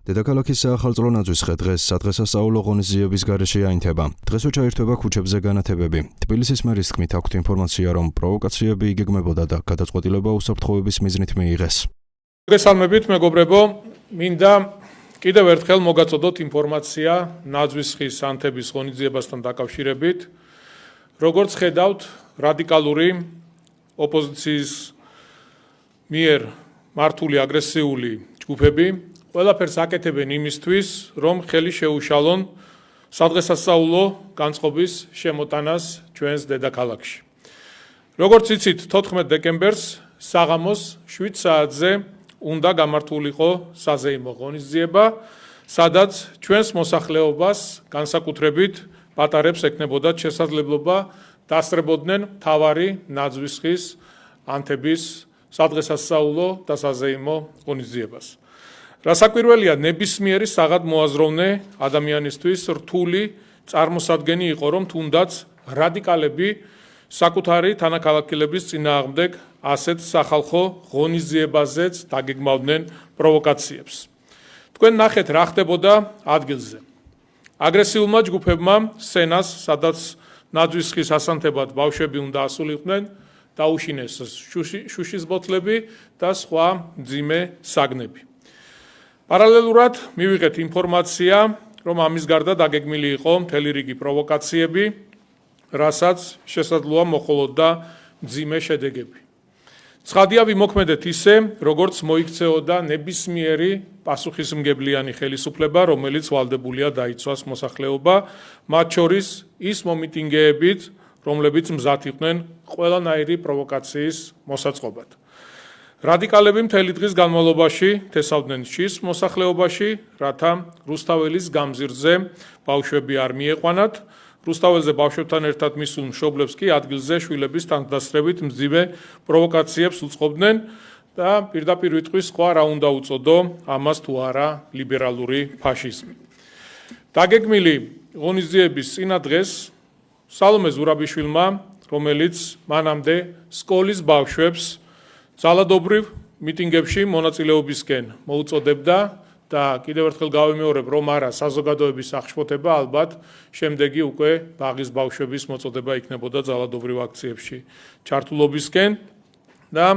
დედაქალაქის საახალწლო ნაძვისხე დღეს სადღესასწაულო ღონისძიების გარეშე აინთება. დღესო ჩაირთვება ქუჩებზე განათებები. თბილისის მერის თქმით აქვთ ინფორმაცია, რომ პროვოკაციები იგეგმებოდა და გადაწყვეტილება უსაფრთხოების მიზნით მიიღეს. მოგესალმებით, მეგობრებო, მინდა კიდევ ერთხელ მოგაწოდოთ ინფორმაცია ნაძვისხის ანთების ღონისძიებასთან დაკავშირებით. როგორც ხედავთ, რადიკალური ოპოზიციის მიერ მართული აგრესიული ჯგუფები ყველაფერს აკეთებენ იმისთვის, რომ ხელი შეუშალონ სადღესასწაულო განწყობის შემოტანას ჩვენს დედაქალაქში. როგორც იცით, 14 დეკემბერს საღამოს 7 საათზე უნდა გამართულიყო საზეიმო ღონისძიება, სადაც ჩვენს მოსახლეობას განსაკუთრებით პატარებს ექნებოდათ შესაძლებლობა დასწრებოდნენ მთავარი ნაძვისხის ანთების სადღესასწაულო და საზეიმო ღონისძიებას. რასაკვირველია, ნებისმიერი საღად მოაზროვნე ადამიანისთვის რთული წარმოსადგენი იყო, რომ თუნდაც რადიკალები საკუთარი თანაქალაქელების წინააღმდეგ ასეთ სახალხო ღონისძიებაზეც დაგეგმავდნენ პროვოკაციებს. თქვენ ნახეთ, რა ხდებოდა ადგილზე. აგრესიულმა ჯგუფებმა სცენას, სადაც ნაძვისხის ასანთებად ბავშვები უნდა ასულიყვნენ, დაუშინეს შუშის ბოთლები და სხვა მძიმე საგნები. პარალელურად მივიღეთ ინფორმაცია, რომ ამის გარდა დაგეგმილი იყო მთელი რიგი პროვოკაციები, რასაც შესაძლოა მოჰყოლოდა მძიმე შედეგები. ცხადია, ვიმოქმედეთ ისე, როგორც მოიქცეოდა ნებისმიერი პასუხისმგებლიანი ხელისუფლება, რომელიც ვალდებულია დაიცვას მოსახლეობა, მათ შორის ის მომიტინგეებით, რომლებიც მზად იყვნენ ყველანაირი პროვოკაციის მოსაწყობად. რადიკალები მთელი დღის განმავლობაში თესავდნენ შის მოსახლეობაში, რათა რუსთაველის გამზირზე ბავშვები არ მიიყვანათ. რუსთაველზე ბავშვებთან ერთად მისულ მშობლებს კი ადგილზე შვილების თანდასწრებით მძიმე პროვოკაციებს უწყობდნენ და პირდაპირ ვიტყვის, სხვა რა უნდა უწოდო ამას თუ არა ლიბერალური ფაშიზმი. დაგეგმილი ღონისძიების წინა დღეს სალომე ზურაბიშვილმა, რომელიც მანამდე სკოლის ბავშვებს ძალადობრივ მიტინგებში მონაწილეობისკენ მოუწოდებდა და კიდევ ერთხელ გავიმეორებ, რომ არა საზოგადოების აღშფოთება, ალბათ შემდეგი უკვე ბაღის ბავშვების მოწოდება იქნებოდა ძალადობრივ აქციებში ჩართულობისკენ და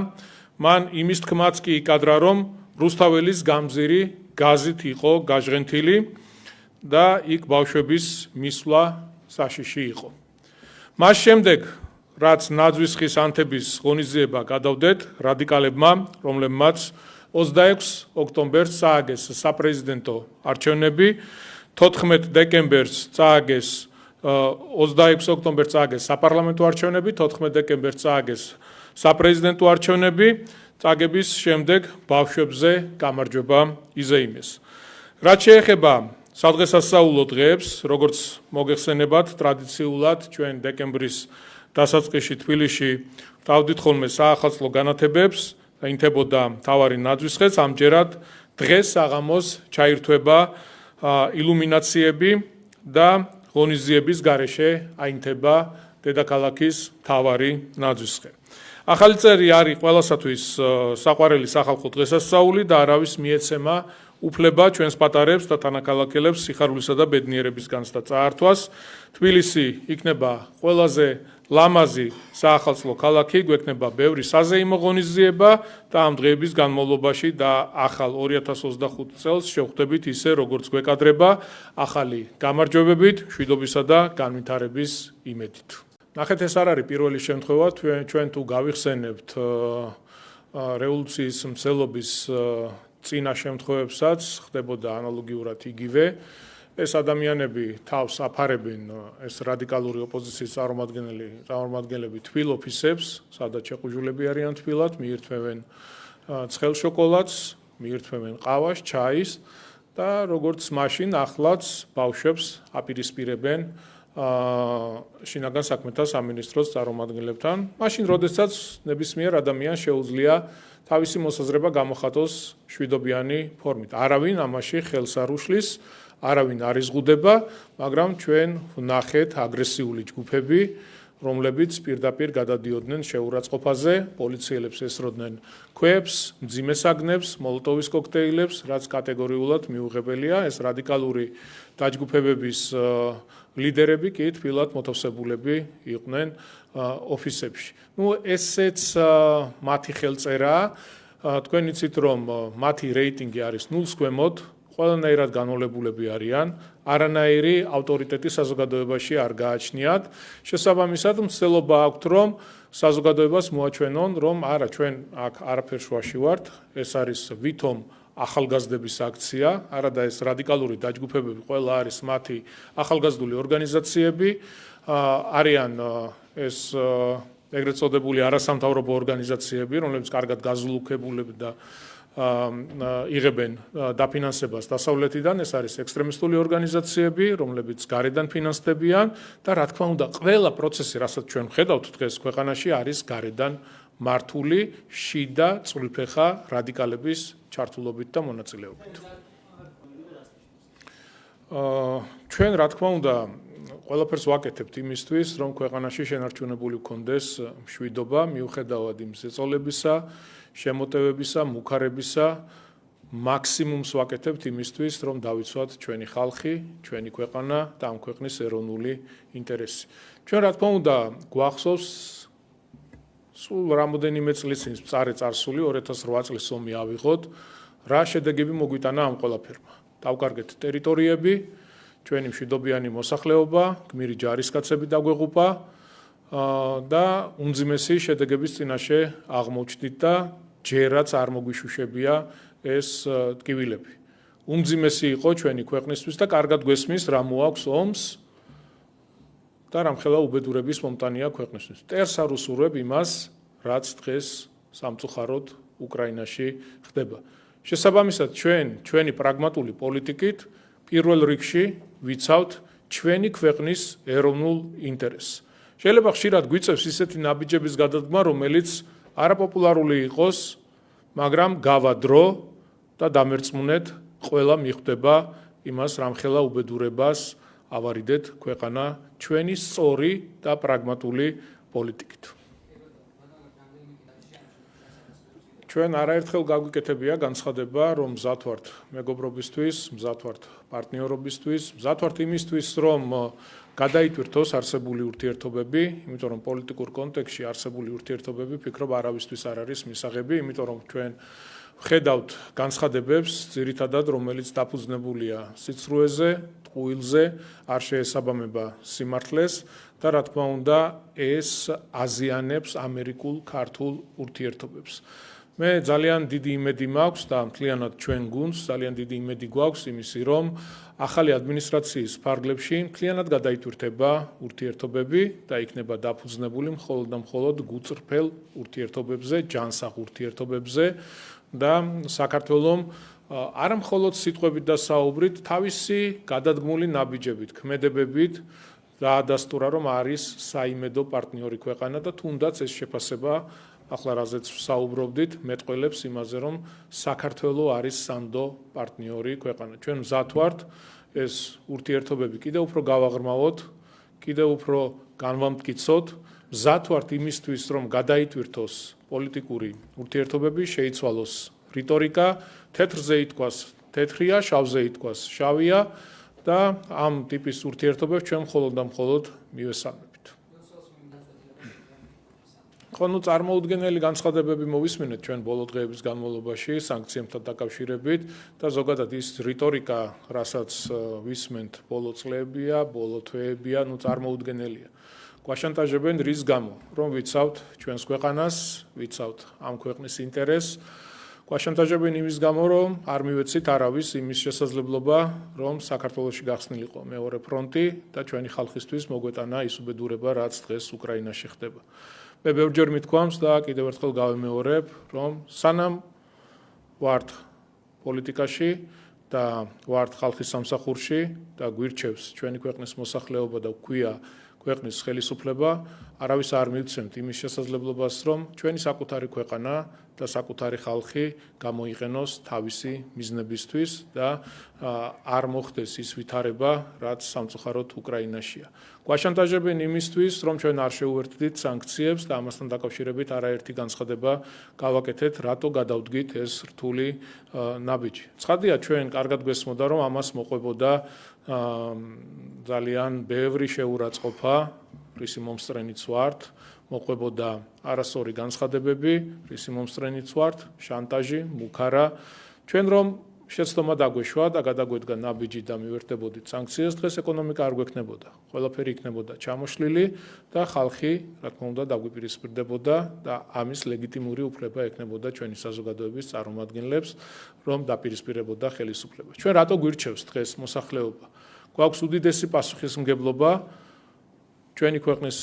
მან იმის თქმაც კი იკადრა, რომ რუსთაველის გამზირი გაზით იყო გაჟღენთილი და იქ ბავშვების მისვლა საშიში იყო. მას შემდეგ, რაც ნაძვისხის ანთების ღონისძიება გადავდეთ რადიკალებმა, რომლებმაც 26 ოქტომბერს წააგეს საპრეზიდენტო არჩევნები, 14 დეკემბერს წააგეს 26 ოქტომბერს წააგეს საპარლამენტო არჩევნები, 14 დეკემბერს წააგეს საპრეზიდენტო არჩევნები, წაგების შემდეგ ბავშვებზე გამარჯვება იზეიმეს. რაც შეეხება სადღესასწაულო დღეებს, როგორც მოგეხსენებათ, ტრადიციულად ჩვენ დეკემბრის დასაწყისში თბილისში დავდით ხოლმე საახალწლო განათებებს, აინთებოდა მთავარი ნაძვისხეც, ამჯერად დღეს საღამოს ჩაირთვება ილუმინაციები და ღონისძიების გარეშე აინთება დედაქალაქის მთავარი ნაძვისხე. ახალი წერი არის ყველასათვის საყვარელი სახალხო დღესასწაული და არავის მიეცემა უფლება ჩვენს პატარებს და თანაქალაქელებს სიხარულისა და ბედნიერების განცდა წაართვას. თბილისი იქნება ყველაზე ლამაზი საახალწლო ქალაქი, გვექნება ბევრი საზეიმო ღონისძიება და ამ დღეების განმავლობაში და ახალ 2025 წელს შევხვდებით ისე, როგორც გვეკადრება, ახალი გამარჯვებებით, მშვიდობისა და განვითარების იმედით. ნახეთ, ეს არ არის პირველი შემთხვევა, ჩვენ თუ გავიხსენებთ რევოლუციის მცველობის წინა შემთხვევებსაც, ხდებოდა ანალოგიურად იგივე. ეს ადამიანები თავს აფარებენ, ეს რადიკალური ოპოზიციის წარმომადგენლები თბილ ოფისებს, სადაც შეყუჟულები არიან თბილად, მიირთმევენ ცხელ შოკოლადს, მიირთმევენ ყავას, ჩაის და როგორც მაშინ ახლაც ბავშვებს აპირისპირებენ შინაგან საქმეთა სამინისტროს წარმომადგენლებთან. მაშინ, როდესაც ნებისმიერ ადამიანს შეუძლია თავისი მოსაზრება გამოხატოს მშვიდობიანი ფორმით. არავინ ამაში ხელს არ უშლის, არავინ არ იზღუდება, მაგრამ ჩვენ ვნახეთ აგრესიული ჯგუფები, რომლებიც პირდაპირ გადადიოდნენ შეურაცხყოფაზე, პოლიციელებს ესროდნენ ქვებს, მძიმე საგნებს, მოლოტოვის კოქტეილებს, რაც კატეგორიულად მიუღებელია. ეს რადიკალური დაჯგუფებების ლიდერები კი თბილად მოთავსებულები იყვნენ ოფისებში. ესეც მათი ხელწერაა. თქვენ იცით, რომ მათი რეიტინგი არის 0-ს ქვემოთ, ყველანაირად განოლებულები არიან, არანაირი ავტორიტეტი საზოგადოებაში არ გააჩნიათ. შესაბამისად, მცდელობა აქვთ, რომ საზოგადოებას მოაჩვენონ, რომ არა, ჩვენ აქ არაფერ შუაში ვართ, ეს არის ვითომ ახალგაზრდების აქცია, არადა ეს რადიკალური დაჯგუფებები ყველა არის მათი ახალგაზრდული ორგანიზაციები, არიან ეს ეგრეთ წოდებული არასამთავრობო ორგანიზაციები, რომლებიც კარგად გაზულუქებულები და იღებენ დაფინანსებას დასავლეთიდან, ეს არის ექსტრემისტული ორგანიზაციები, რომლებიც გარედან ფინანსდებიან და რა თქმა უნდა, ყველა პროცესი, რასაც ჩვენ ვხედავთ დღეს ქვეყანაში, არის გარედან მართული, შიდა, წყვილფეხა რადიკალების ჩართულობით და მონაწილეობით. ჩვენ რა თქმა უნდა ყველაფერს ვაკეთებთ იმისთვის, რომ ქვეყანაში შენარჩუნებული გქონდეს მშვიდობა, მიუხედავად იმ ზეწოლებისა, შემოტევებისა, მუქარებისა, მაქსიმუმს ვაკეთებთ იმისთვის, რომ დავიცვათ ჩვენი ხალხი, ჩვენი ქვეყანა და ამ ქვეყნის ეროვნული ინტერესი. ჩვენ რა თქმა უნდა გვახსოვს სულ რამოდენიმე წლის წინ მწარე წარსული 2008 წლის ომი ავიღოთ, რა შედეგები მოგვიტანა ამ ყველაფერმა. დავკარგეთ ტერიტორიები, ჩვენი მშვიდობიანი მოსახლეობა, გმირი ჯარისკაცები დაგვეღუპა და უმძიმესი შედეგების წინაშე აღმოჩნდით და ჯერაც არ მოგვიშუშებია ეს ტკივილები. უმძიმესი იყო ჩვენი ქვეყნისთვის და კარგად გვესმის რა მოაქვს ომს და რამხელა უბედურების მომტანია ქვეყნისთვის. ტერს არ უსურვებ იმას, რაც დღეს სამწუხაროდ უკრაინაში ხდება. შესაბამისად, ჩვენი პრაგმატული პოლიტიკით პირველ რიგში ვიცავთ ჩვენი ქვეყნის ეროვნულ ინტერესს. შეიძლება ხშირად გვიწევს ისეთი ნაბიჯების გადადგმა, რომელიც არაპოპულარული იყოს, მაგრამ გავადრო და დამერწმუნეთ ყველა მიხვდება იმას, რამხელა უბედურებას ავარიდეთ ქვეყანა ჩვენი სწორი და პრაგმატული პოლიტიკით. ჩვენ არაერთხელ გაგვიკეთებია განცხადება, რომ მზად ვართ მეგობრობისთვის, მზად ვართ პარტნიორობისთვის, მზად ვართ იმისთვის, რომ გადაიტვირთოს არსებული ურთიერთობები, იმიტომ რომ პოლიტიკურ კონტექსტში არსებული ურთიერთობები ფიქრობ არავისთვის არ არის მისაღები, იმიტომ რომ ჩვენ ვხედავთ განცხადებებს, ძირითადად რომელიც დაფუძნებულია სიცრუეზე, ტყუილზე, არ შეესაბამება სიმართლეს და რა თქმა უნდა, ეს აზიანებს ამერიკულ-ქართულ ურთიერთობებს. მე ძალიან დიდი იმედი მაქვს და მთლიანად ჩვენ გუნდს ძალიან დიდი იმედი გვაქვს იმისი, რომ ახალი ადმინისტრაციის ფარგლებში მთლიანად გადაიტვირთება ურთიერთობები და იქნება დაფუძნებული მხოლოდ და მხოლოდ გუწრფელ ურთიერთობებზე, ჯანსაღ ურთიერთობებზე და საქართველოს არა მხოლოდ სიტყვებით და საუბრით, თავისი გადადგმული ნაბიჯებით, ქმედებებით დაადასტურა, რომ არის საიმედო პარტნიორი ქვეყანა და თუნდაც ეს შეფასება ახლა რაზეც საუბრობდით, მეტყველებს იმაზე, რომ საქართველოს არის სანდო პარტნიორი ქვეყანა. ჩვენ მზად ვართ ეს ურთიერთობები კიდევ უფრო გავაღრმავოთ, კიდევ უფრო განვამტკიცოთ, მზად ვართ იმისთვის, რომ გადაიტვირთოს პოლიტიკური ურთიერთობები, შეიცვალოს რიტორიკა, თეთრზე ითქვას თეთრია, შავზე ითქვას შავია და ამ ტიპის ურთიერთობებს ჩვენ მხოლოდ და მხოლოდ მივესალმებით. ხონუ წარმოუდგენელი განცხადებები მოვისმინეთ ჩვენ ბოლო დღეების განმავლობაში სანქციებთან დაკავშირებით და ზოგადად ის რიტორიკა, რასაც ვისმენთ ბოლო წლებია, ბოლო თვეებია, წარმოუდგენელია. გვაშანტაჟებენ რის გამო, რომ ვიცავთ ჩვენს ქვეყანას, ვიცავთ ამ ქვეყნის ინტერესს, გვაშანტაჟებენ იმის გამო, რომ არ მივეცით არავის იმის შესაძლებლობა, რომ საქართველოში გახსნილიყო მეორე ფრონტი და ჩვენი ხალხისთვის მოგვეტანა ის უბედურება, რაც დღეს უკრაინაში ხდება. მე ბევრჯერ მithქვამს და კიდევ ერთხელ გავემეორებ, რომ სანამ ვართ პოლიტიკაში და ვართ ხალხის სამსახურში და გვირჩევს ჩვენი ქვეყნის მოსახლეობა და გვქვია ქვეყნის ხელისუფლება, არავის არ მივცემთ იმის შესაძლებლობას, რომ ჩვენი საკუთარი ქვეყანა და საკუთარი ხალხი გამოიყენოს თავისი მიზნებისთვის და არ მოხდეს ის ვითარება, რაც სამწუხაროდ უკრაინაშია. გვაშანტაჟებენ იმისთვის, რომ ჩვენ არ შეუერთდით სანქციებს და ამასთან დაკავშირებით არაერთი განცხადება გავაკეთეთ, რატო გადავდგით ეს რთული ნაბიჯი. ცხადია, ჩვენ კარგად გვესმოდა, რომ ამას მოყვებოდა ძალიან ბევრი შეურაცხყოფა, რისი მომსწრენიც ვართ, მოყვებოდა არასწორი განცხადებები, რისი მომსწრენიც ვართ, შანტაჟი, მუქარა. ჩვენ რომ შეცდომა დაგვეშვა და გადაგვედგა ნაბიჯი და მივერთებოდით სანქციებს, დღეს ეკონომიკა არ გვექნებოდა. ყველაფერი იქნებოდა ჩამოშლილი და ხალხი, რა თქმა უნდა, დაგვიპირისპირდებოდა და ამის ლეგიტიმური უფლება ექნებოდა ჩვენი საზოგადოების წარმომადგენლებს, რომ დაპირისპირებოდა ხელისუფლებას. ჩვენ რატო გვირჩევს დღეს მოსახლეობა? გვაქვს უდიდესი პასუხისმგებლობა ჩვენი ქვეყნის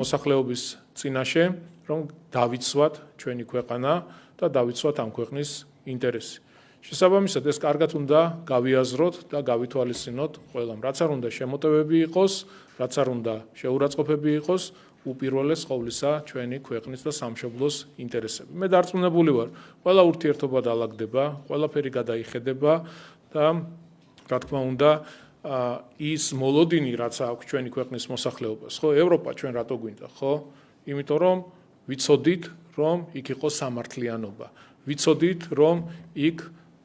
მოსახლეობის წინაშე, რომ დავიცვათ ჩვენი ქვეყანა და დავიცვათ ამ ქვეყნის ინტერესი. შესაბამისად, ეს კარგად უნდა გავიაზროთ და გავითვალისწინოთ ყველამ. რაც არ უნდა შემოტევები იყოს, რაც არ უნდა შეურაცხყოფები იყოს, უპირველეს ყოვლისა ჩვენი ქვეყნის და სამშობლოს ინტერესები. მე დარწმუნებული ვარ, ყველა ურთიერთობა დაალაგდება, ყველაფერი გადაიხედება და რა თქმა უნდა, ის მოლოდინი, რაც აქვს ჩვენი ქვეყნის მოსახლეობას, ხო, ევროპა ჩვენ რატო გვინდა, ხო? იმიტომ რომ ვიცოდით, რომ იქ იყოს სამართლიანობა. ვიცოდით, რომ იქ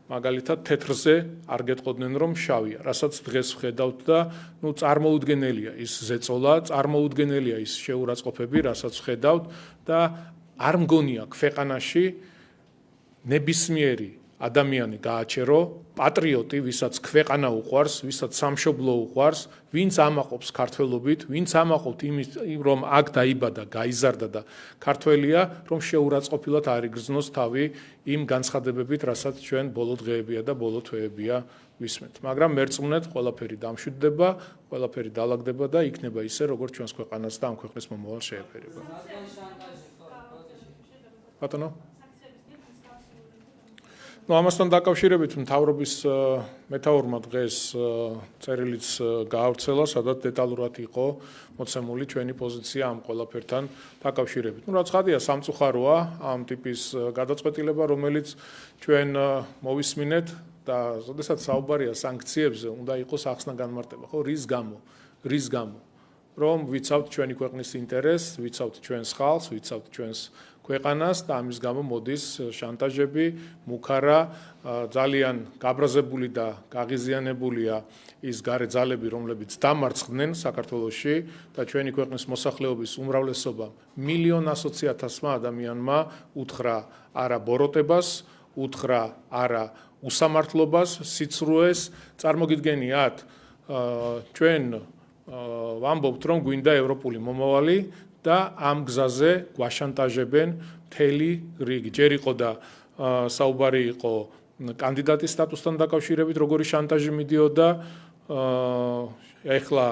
მაგალითად თეთრზე არ გეტყოდნენ, რომ შავია, რასაც დღეს ვხედავთ და წარმოუდგენელია ის ზეწოლა, წარმოუდგენელია ის შეურაცხყოფები, რასაც ვხედავთ და არ მგონია ქვეყანაში ნებისმიერი ადამიანი გააჩერო, პატრიოტი, ვისაც ქვეყანა უყვარს, ვისაც სამშობლო უყვარს, ვინც ამაყობს ქართველობით, ვინც ამაყობთ იმის, რომ აქ დაიბადა, გაიზარდა და ქართველია, რომ შეურაცხყოფილად არ იგრძნოს თავი იმ განცხადებებით, რასაც ჩვენ ბოლო დღეებია და ბოლო თვეებია ვისმენთ. მაგრამ მერწმუნეთ, ყველაფერი დამშვიდდება, ყველაფერი დაალაგდება და იქნება ისე, როგორც ჩვენს ქვეყანას და ამ ქვეყნის მომავალ შეეფერება. ბატონო? ამასთან დაკავშირებით მთავრობის მეთაურმა დღეს წერილიც გაავრცელა, სადაც დეტალურად იყო მოცემული ჩვენი პოზიცია ამ ყველაფერთან დაკავშირებით. რაც ხადია, სამწუხაროა ამ ტიპის გადაწყვეტილება, რომელიც ჩვენ მოვისმინეთ და შესაძლოა საუბარია სანქციებზე, უნდა იყოს ახსნა განმარტება, ხო, რის გამო? რომ ვიცავთ ჩვენი ქვეყნის ინტერესს, ვიცავთ ჩვენს ხალხს, ვიცავთ ჩვენს ქვეყანას და ამის გამო მოდის შანტაჟები, მუქარა, ძალიან გაბრაზებული და გაღიზიანებულია ის გარე ძალები, რომლებიც დამარცხდნენ საქართველოში და ჩვენი ქვეყნის მოსახლეობის უმრავლესობამ, მილიონ 100,000-მა ადამიანმა უთხრა არა ბოროტებას, უთხრა არა უსამართლობას, სიცრუეს. წარმოგიდგენიათ, ჩვენ ვამბობთ, რომ გვინდა ევროპული მომავალი და ამ გზაზე გვაშანტაჟებენ მთელი რიგი. ჯერ იყო და საუბარი იყო კანდიდატის სტატუსთან დაკავშირებით, როგორი შანტაჟი მიდიოდა, ეხლა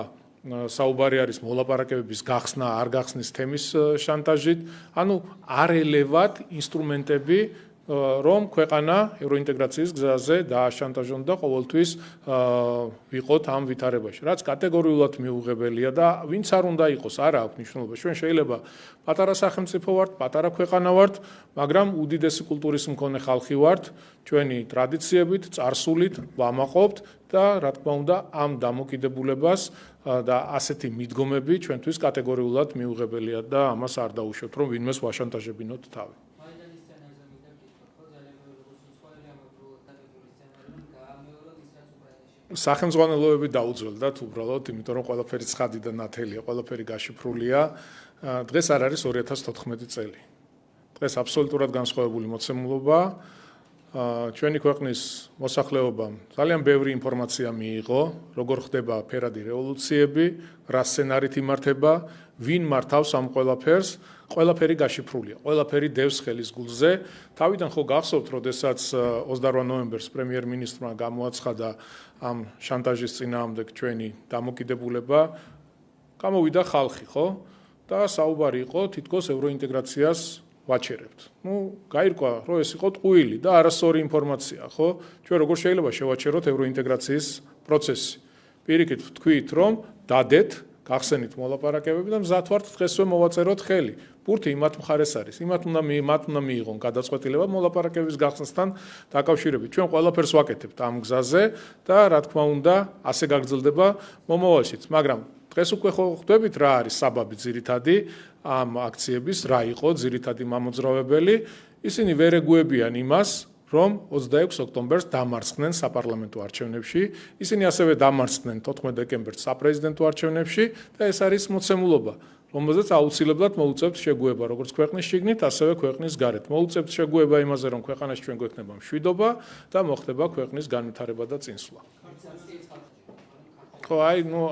საუბარი არის მოლაპარაკებების გახსნა, არ გახსნის თემის შანტაჟით. ანუ არ ელევათ ინსტრუმენტები, რომ ქვეყანა ევროინტეგრაციის გზაზე დააშანტაჟონ და ყოველთვის ვიყოთ ამ ვითარებაში. რაც კატეგორიულად მიუღებელია და ვინც არ უნდა იყოს, არა აქვს მნიშვნელობა. ჩვენ შეიძლება პატარა სახელმწიფო ვართ, პატარა ქვეყანა ვართ, მაგრამ უდიდესი კულტურის მქონე ხალხი ვართ, ჩვენი ტრადიციებით, წარსულით ვამაყობთ და რა თქმა უნდა ამ დამოკიდებულებას და ასეთი მიდგომები ჩვენთვის კატეგორიულად მიუღებელია და ამას არ დაუშვებთ, რომ ვინმეს ვაშანტაჟებინოთ თავი. სახელმწიფოებები დაუძველდათ უბრალოდ, იმიტომ რომ ყველაფერი ცხადი და ნათელია, ყველაფერი გაშიფრულია. დღეს არ არის 2014 წელი. დღეს აბსოლუტურად განსხვავებული მოცემულობა. ჩვენი ქვეყნის მოსახლეობამ ძალიან ბევრი ინფორმაცია მიიღო, როგორ ხდება ფერადი რევოლუციები, რა სცენარით იმართება, ვინ მართავს ამ ყველაფერს. ყველაფერი გაშიფრულია, ყველაფერი დევს ხელის გულზე. თავიდან ხო გახსოვთ, როდესაც 28 ნოემბერს პრემიერ-მინისტრმა გამოაცხადა ამ შანტაჟის წინააღმდეგ ჩვენი დამოკიდებულება, გამოვიდა ხალხი, ხო? და საუბარი იყო თითქოს ევროინტეგრაციას ვაჩერებთ. გაირკვა, რომ ეს იყო ტყუილი და არასწორი ინფორმაცია, ხო? ჩვენ როგორ შეიძლება შევაჩეროთ ევროინტეგრაციის პროცესი? პირიქით ვთქვით, რომ დადეთ გახსენით მოლაპარაკებები და მზად ვართ დღესვე მოვაწეროთ ხელი. ბურთი იმათ მხარეს არის. მათ უნდა მიიღონ გადაწყვეტილება მოლაპარაკებების გახსნასთან დაკავშირებით. ჩვენ ყველაფერს ვაკეთებთ ამ გზაზე და რა თქმა უნდა, ასე გაგრძელდება მომავალშიც. მაგრამ დღეს უკვე ხვდებით რა არის საბაბი ძირითადი ამ აქციების, რა იყო ძირითადი მამოძრავებელი. ისინი ვერ ეგუებიან იმას, რომ 26 ოქტომბერს დამარცხდნენ საპარლამენტო არჩევნებში, ისინი ასევე დამარცხდნენ 14 დეკემბერს საპრეზიდენტო არჩევნებში და ეს არის მოცემულობა, რომელზეც აუცილებლად მოუწევთ შეგუება როგორც ქვეყნის შიგნით, ასევე ქვეყნის გარეთ. მოუწევთ შეგუება იმაზე, რომ ქვეყანაში ჩვენ გვექნება მშვიდობა და მოხდება ქვეყნის განვითარება და წინსვლა. ხო,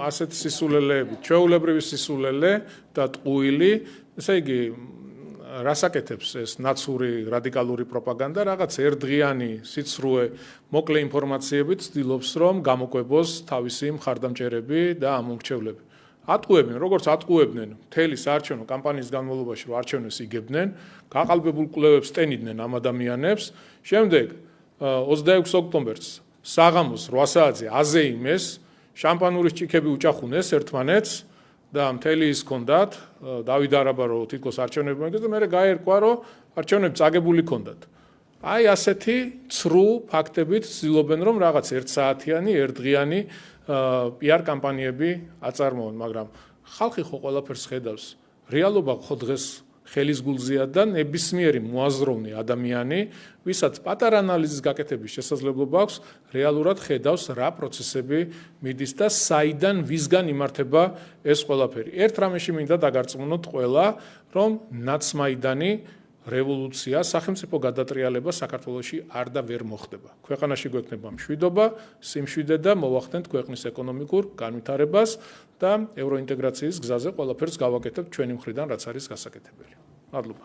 ასეთ სისულელეები, ჩვეულებრივი სისულელე და ტყუილი, ესე იგი რას აკეთებს ეს ნაცური რადიკალური პროპაგანდა, რაღაც ერთდღიანი სიცრუე მოკლე ინფორმაციებით ცდილობს რომ გამოკვებოს თავისი მხარდამჭერები და ამომრჩევლები. ატყუებენ, როგორც ატყუებდნენ მთელი საარჩევნო კამპანიის განმავლობაში, რომ არჩევნებს იგებდნენ, გაყალბებულ კვლევებს სტენიდნენ ამ ადამიანებს, შემდეგ 26 ოქტომბერს საღამოს 8 საათზე აზეიმეს, შამპანურის ჭიქები უჭახუნეს ერთმანეთს და მთელი ის ჰქონდათ, დავიდარაბა რომ თითქოს არჩევნები მოიგეს და მე გაერკვა რომ არჩევნები წაგებული ჰქონდათ. აი ასეთი ცრუ ფაქტებით ცდილობენ რომ რაღაც ერთსაათიანი, ერთდღიანი PR კამპანიები აწარმოონ, მაგრამ ხალხი ხო ყველაფერს ხედავს. რეალობა ხო დღეს ხელის გულზეა და ნებისმიერი მოაზროვნე ადამიანი, ვისაც პატარა ანალიზის გაკეთების შესაძლებლობა აქვს, რეალურად ხედავს რა პროცესები მიდის და საიდან ვისგან იმართება ეს ყველაფერი. ერთ რამეში მინდა დაგარწმუნოთ ყველა, რომ ნაცმაიდანი რევოლუცია, სახელმწიფო გადატრიალება საქართველოში არ და ვერ მოხდება. ქვეყანაში გვექნება მშვიდობა, სიმშვიდე და მოვახდენთ ქვეყნის ეკონომიკურ განვითარებას და ევროინტეგრაციის გზაზე ყველაფერს გავაკეთებთ ჩვენი მხრიდან, რაც არის გასაკეთებელი. მადლობა.